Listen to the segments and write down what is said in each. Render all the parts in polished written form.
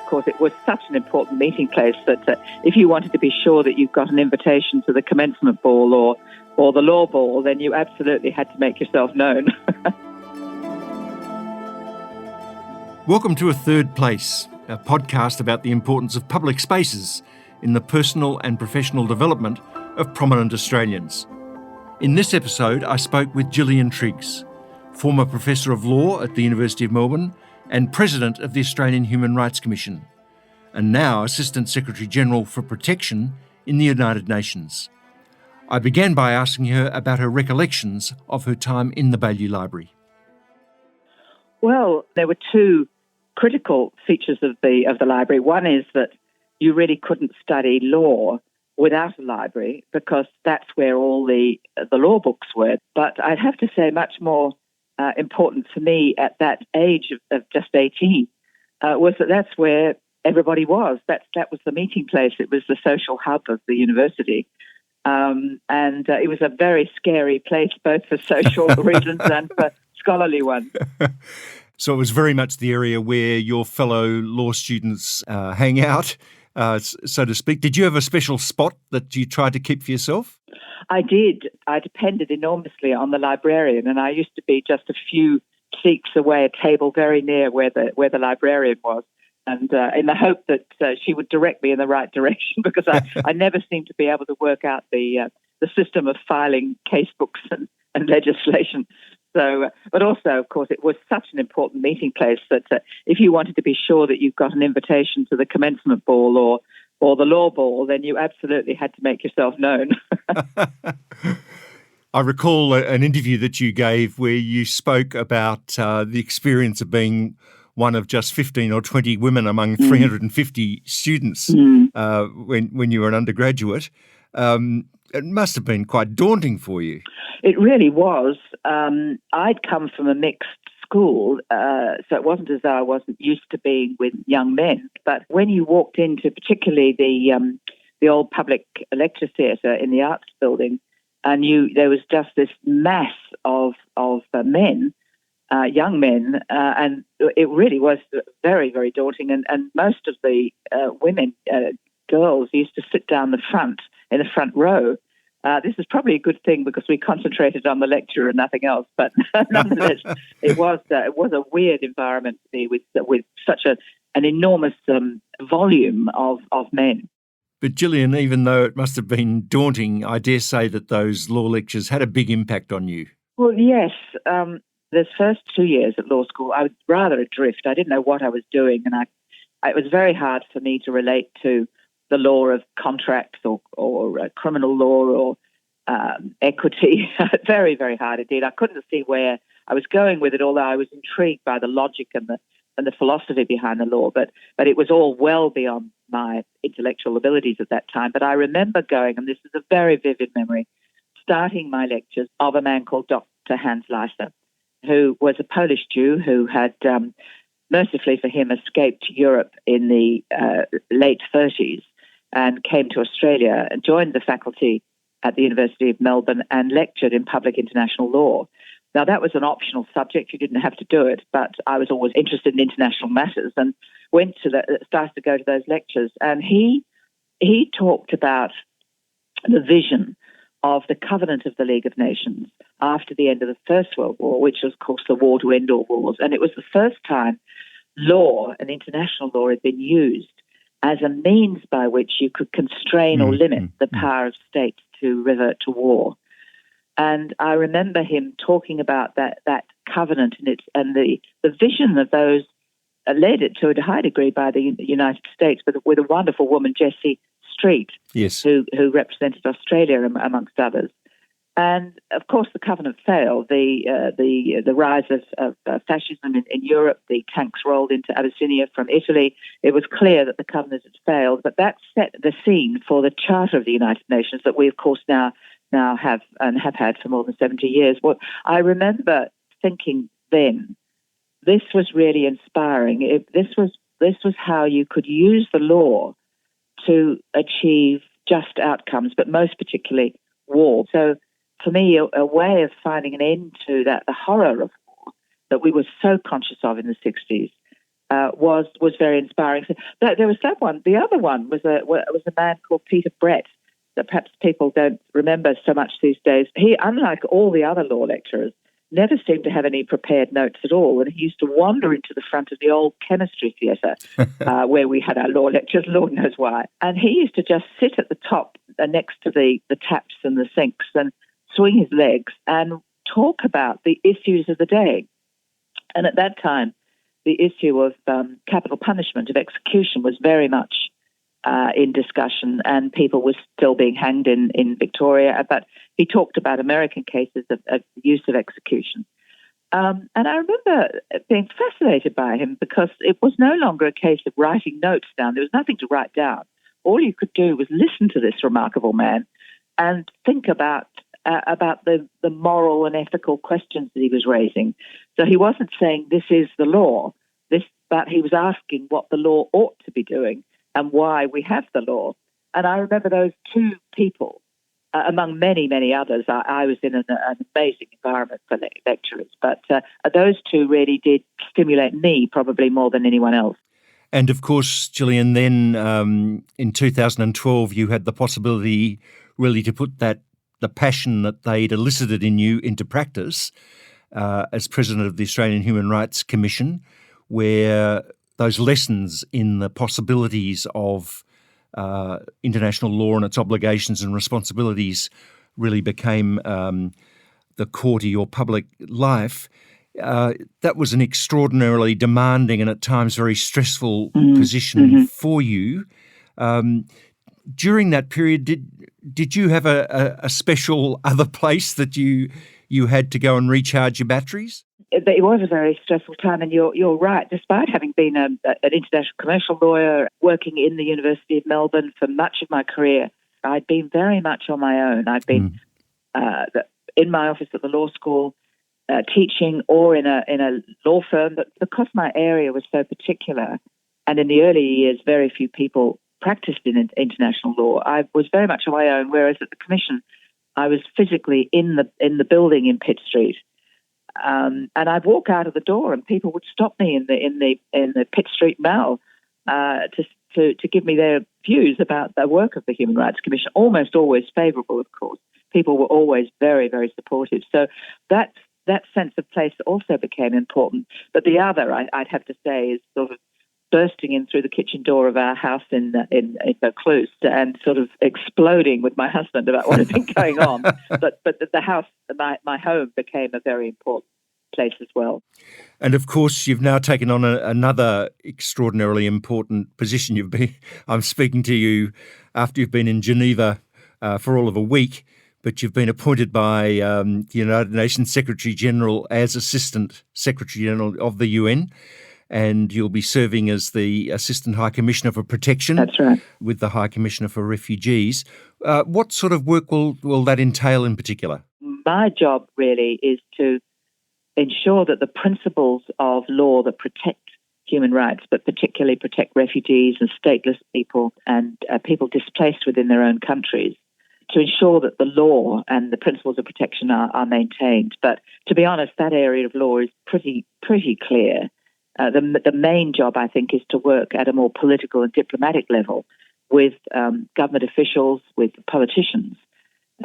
course, it was such an important meeting place that if you wanted to be sure that you've got an invitation to the commencement ball or the law ball, then you absolutely had to make yourself known. Welcome to A Third Place, a podcast about the importance of public spaces in the personal and professional development of prominent Australians. In this episode, I spoke with Gillian Triggs, former Professor of Law at the University of Melbourne and President of the Australian Human Rights Commission, and now Assistant Secretary-General for Protection in the United Nations. I began by asking her about her recollections of her time in the Baillieu Library. Well, there were two critical features of the library. One is that you really couldn't study law without a library because that's where all the law books were. But I'd have to say much more important for me at that age of just 18 was that's where everybody was. That was the meeting place. It was the social hub of the university. And it was a very scary place, both for social reasons and for scholarly ones. So it was very much the area where your fellow law students hang out, so to speak. Did you have a special spot that you tried to keep for yourself? I did. I depended enormously on the librarian, and I used to be just a few seats away, a table very near where the librarian was, and in the hope that she would direct me in the right direction, because I never seemed to be able to work out the system of filing case books and legislation. So, but also, of course, it was such an important meeting place that if you wanted to be sure that you've got an invitation to the commencement ball or the law ball, then you absolutely had to make yourself known. I recall an interview that you gave where you spoke about the experience of being one of just 15 or 20 women among 350 students when you were an undergraduate. It must have been quite daunting for you. It really was. I'd come from a mixed school, so it wasn't as though I wasn't used to being with young men. But when you walked into particularly the old public lecture theatre in the Arts Building, and there was just this mass of men, young men, and it really was very, very daunting. And most of the women, girls, used to sit down in the front row. This is probably a good thing because we concentrated on the lecture and nothing else. But nonetheless, it was a weird environment to be with such an enormous volume of men. But Gillian, even though it must have been daunting, I dare say that those law lectures had a big impact on you. Well, yes. The first 2 years at law school, I was rather adrift. I didn't know what I was doing, and it was very hard for me to relate to the law of contracts or criminal law or equity. Very, very hard indeed. I couldn't see where I was going with it, although I was intrigued by the logic and the philosophy behind the law. But it was all well beyond my intellectual abilities at that time. But I remember going, and this is a very vivid memory, starting my lectures of a man called Dr. Hans Leisser, who was a Polish Jew who had, mercifully for him, escaped Europe in the late 30s and came to Australia and joined the faculty at the University of Melbourne and lectured in public international law. Now, that was an optional subject. You didn't have to do it, but I was always interested in international matters and started to go to those lectures. And he talked about the vision of the Covenant of the League of Nations after the end of the First World War, which was, of course, the war to end all wars. And it was the first time law and international law had been used as a means by which you could constrain or limit the power of states to revert to war. And I remember him talking about that covenant and the vision of those led it to a high degree by the United States with a wonderful woman, Jessie Street, yes, who represented Australia amongst others. And of course, the covenant failed. The rise of fascism in Europe, the tanks rolled into Abyssinia from Italy. It was clear that the covenant had failed, but that set the scene for the Charter of the United Nations that we, of course, now have and have had for more than 70 years. Well, I remember thinking then, this was really inspiring. This was how you could use the law to achieve just outcomes, but most particularly war. So for me, a way of finding an end to the horror of war that we were so conscious of in the 60s, was very inspiring. So there was that one. The other one was a man called Peter Brett, that perhaps people don't remember so much these days. He, unlike all the other law lecturers, never seemed to have any prepared notes at all, and he used to wander into the front of the old chemistry theatre where we had our law lectures, Lord knows why. And he used to just sit at the top next to the taps and the sinks and swing his legs and talk about the issues of the day. And at that time, the issue of capital punishment, of execution, was very much in discussion, and people were still being hanged in Victoria. But he talked about American cases of use of execution. And I remember being fascinated by him because it was no longer a case of writing notes down. There was nothing to write down. All you could do was listen to this remarkable man and think about the moral and ethical questions that he was raising. So he wasn't saying this is the law, but he was asking what the law ought to be doing and why we have the law. And I remember those two people, among many, many others. I was in an amazing environment for lecturers, but those two really did stimulate me probably more than anyone else. And of course, Gillian, then in 2012, you had the possibility really to put the passion that they'd elicited in you into practice as president of the Australian Human Rights Commission, where those lessons in the possibilities of international law and its obligations and responsibilities really became the core to your public life. That was an extraordinarily demanding and at times very stressful position for you. During that period, did you have a special other place that you had to go and recharge your batteries? It was a very stressful time, and you're right. Despite having been an international commercial lawyer working in the University of Melbourne for much of my career, I'd been very much on my own. I'd been in my office at the law school, teaching, or in a law firm. But because my area was so particular, and in the early years, very few people practiced in international law, I was very much on my own. Whereas at the Commission, I was physically in the building in Pitt Street. And I'd walk out of the door, and people would stop me in the Pitt Street Mall to give me their views about the work of the Human Rights Commission. Almost always favourable, of course. People were always very, very supportive. So that sense of place also became important. But the other, I'd have to say, is sort of bursting in through the kitchen door of our house in Vaucluse and sort of exploding with my husband about what had been going on. But the house, my home, became a very important place as well. And of course, you've now taken on another extraordinarily important position. I'm speaking to you after you've been in Geneva for all of a week, but you've been appointed by the United Nations Secretary General as Assistant Secretary General of the UN. And you'll be serving as the Assistant High Commissioner for Protection. That's right. With the High Commissioner for Refugees. What sort of work will that entail in particular? My job really is to ensure that the principles of law that protect human rights, but particularly protect refugees and stateless people and people displaced within their own countries, to ensure that the law and the principles of protection are maintained. But to be honest, that area of law is pretty clear. The main job, I think, is to work at a more political and diplomatic level with government officials, with politicians,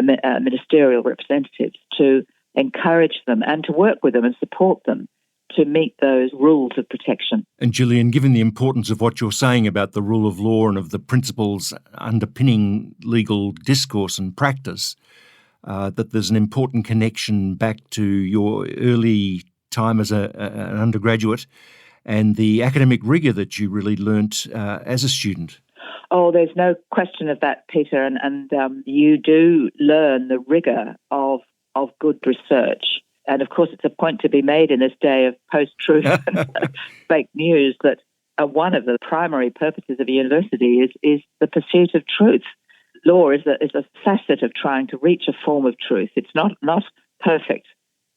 ministerial representatives, to encourage them and to work with them and support them to meet those rules of protection. And Gillian, given the importance of what you're saying about the rule of law and of the principles underpinning legal discourse and practice, that there's an important connection back to your early time as an undergraduate and the academic rigour that you really learnt as a student. Oh, there's no question of that, Peter, and you do learn the rigour of good research. And of course, it's a point to be made in this day of post-truth and fake news that one of the primary purposes of a university is the pursuit of truth. Law is a facet of trying to reach a form of truth. It's not perfect,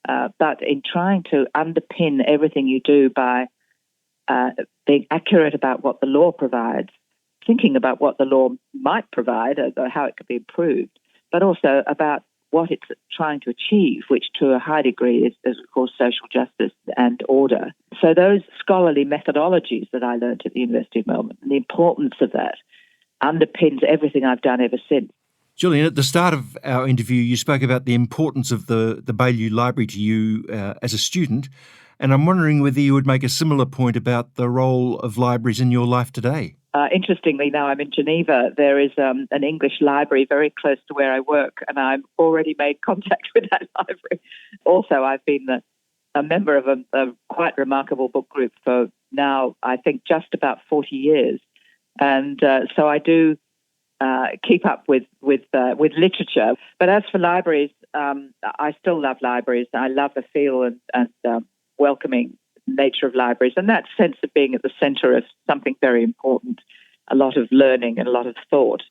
but in trying to underpin everything you do by being accurate about what the law provides, thinking about what the law might provide, or how it could be improved, but also about what it's trying to achieve, which to a high degree is of course, social justice and order. So those scholarly methodologies that I learned at the University of Melbourne, and the importance of that underpins everything I've done ever since. Gillian, at the start of our interview, you spoke about the importance of the Baillieu Library to you as a student, and I'm wondering whether you would make a similar point about the role of libraries in your life today. Interestingly, now I'm in Geneva, there is an English library very close to where I work, and I've already made contact with that library. Also, I've been a member of a quite remarkable book group for now, I think, just about 40 years. And so I do keep up with literature. But as for libraries, I still love libraries. I love the feel and welcoming nature of libraries, and that sense of being at the centre of something very important, a lot of learning and a lot of thought.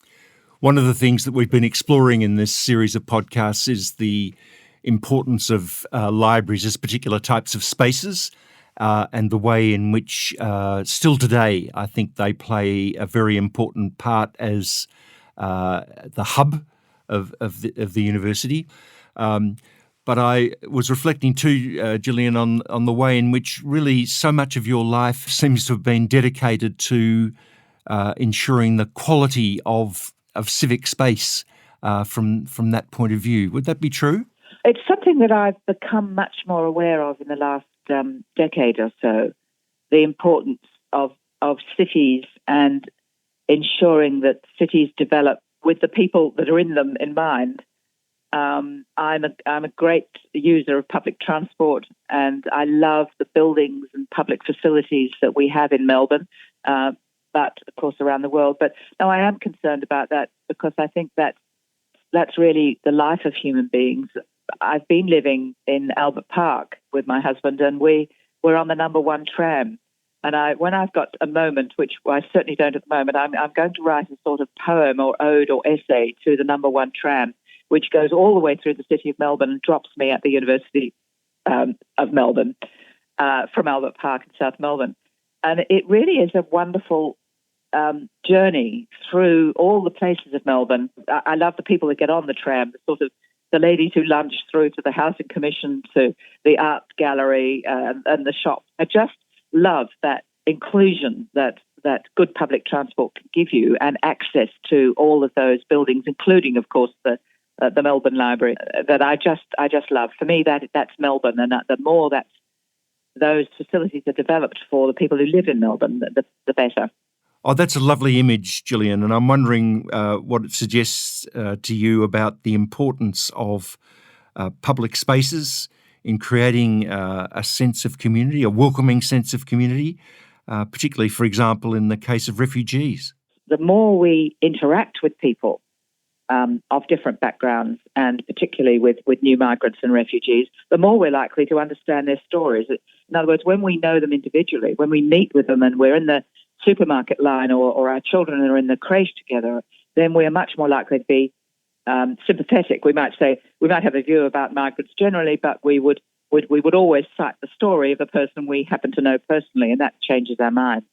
One of the things that we've been exploring in this series of podcasts is the importance of libraries as particular types of spaces and the way in which still today I think they play a very important part as the hub of the university. But I was reflecting too, Gillian, on the way in which really so much of your life seems to have been dedicated to ensuring the quality of civic space from that point of view. Would that be true? It's something that I've become much more aware of in the last decade or so, the importance of cities and ensuring that cities develop with the people that are in them in mind. I'm a great user of public transport, and I love the buildings and public facilities that we have in Melbourne, but of course around the world. But no, I am concerned about that because I think that's really the life of human beings. I've been living in Albert Park with my husband, and we're on the number 1 tram. And when I've got a moment, which I certainly don't at the moment, I'm going to write a sort of poem or ode or essay to the number 1 tram, which goes all the way through the city of Melbourne and drops me at the University of Melbourne from Albert Park in South Melbourne. And it really is a wonderful journey through all the places of Melbourne. I love the people that get on the tram, the ladies who lunch through to the Housing Commission, to the art gallery and the shops. I just love that inclusion that good public transport can give you, and access to all of those buildings, including, of course, the Melbourne Library, that I just love. For me, that's Melbourne, and the more that those facilities are developed for the people who live in Melbourne, the better. Oh, that's a lovely image, Gillian, and I'm wondering what it suggests to you about the importance of public spaces in creating a sense of community, a welcoming sense of community, particularly, for example, in the case of refugees. The more we interact with people of different backgrounds, and particularly with new migrants and refugees, the more we're likely to understand their stories. In other words, when we know them individually, when we meet with them and we're in the supermarket line or our children are in the creche together, then we are much more likely to be sympathetic. We might have a view about migrants generally, but we would always cite the story of the person we happen to know personally, and that changes our mind.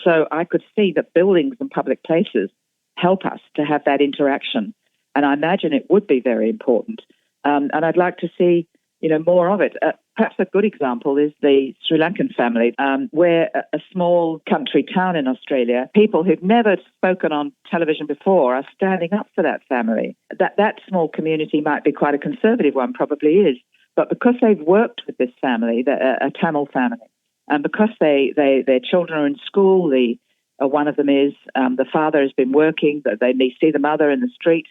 So I could see that buildings and public places help us to have that interaction, and I imagine it would be very important. And I'd like to see, more of it. Perhaps a good example is the Sri Lankan family, where a small country town in Australia, people who've never spoken on television before are standing up for that family. That small community might be quite a conservative one, probably is, but because they've worked with this family, a Tamil family, and because their children are in school, one of them is, the father has been working, they see the mother in the street,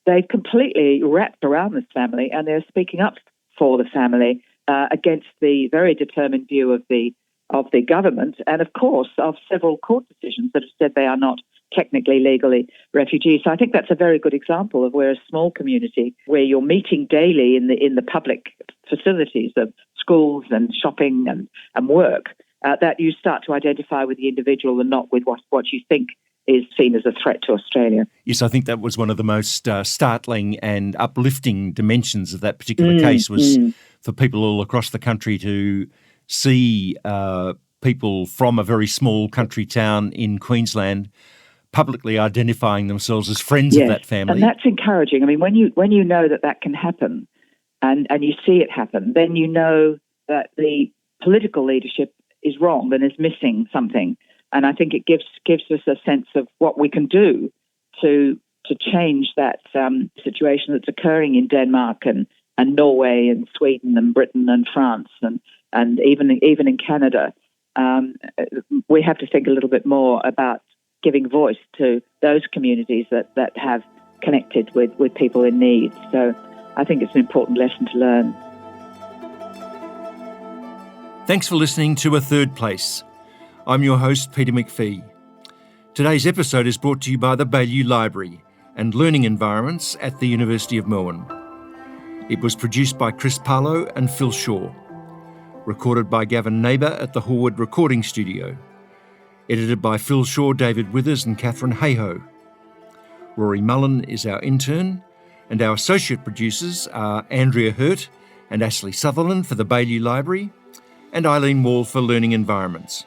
they've completely wrapped around this family, and they're speaking up for the family against the very determined view of the government, and of course of several court decisions that have said they are not technically legally refugees. So I think that's a very good example of where a small community, where you're meeting daily in the public facilities of schools and shopping and work, that you start to identify with the individual and not with what you think is seen as a threat to Australia. Yes, I think that was one of the most startling and uplifting dimensions of that particular case was for people all across the country to see people from a very small country town in Queensland publicly identifying themselves as friends of that family. And that's encouraging. I mean, when you know that can happen and you see it happen, then you know that the political leadership is wrong and is missing something. And I think it gives us a sense of what we can do to change that situation that's occurring in Denmark and Norway and Sweden and Britain and France and even in Canada. We have to think a little bit more about giving voice to those communities that have connected with people in need. So I think it's an important lesson to learn. Thanks for listening to A Third Place. I'm your host, Peter McPhee. Today's episode is brought to you by the Baillieu Library and Learning Environments at the University of Melbourne. It was produced by Chris Parlow and Phil Shaw. Recorded by Gavin Neighbour at the Hallwood Recording Studio. Edited by Phil Shaw, David Withers and Catherine Hayhoe. Rory Mullen is our intern, and our associate producers are Andrea Hurt and Ashley Sutherland for the Baillieu Library, and Eileen Wall for Learning Environments.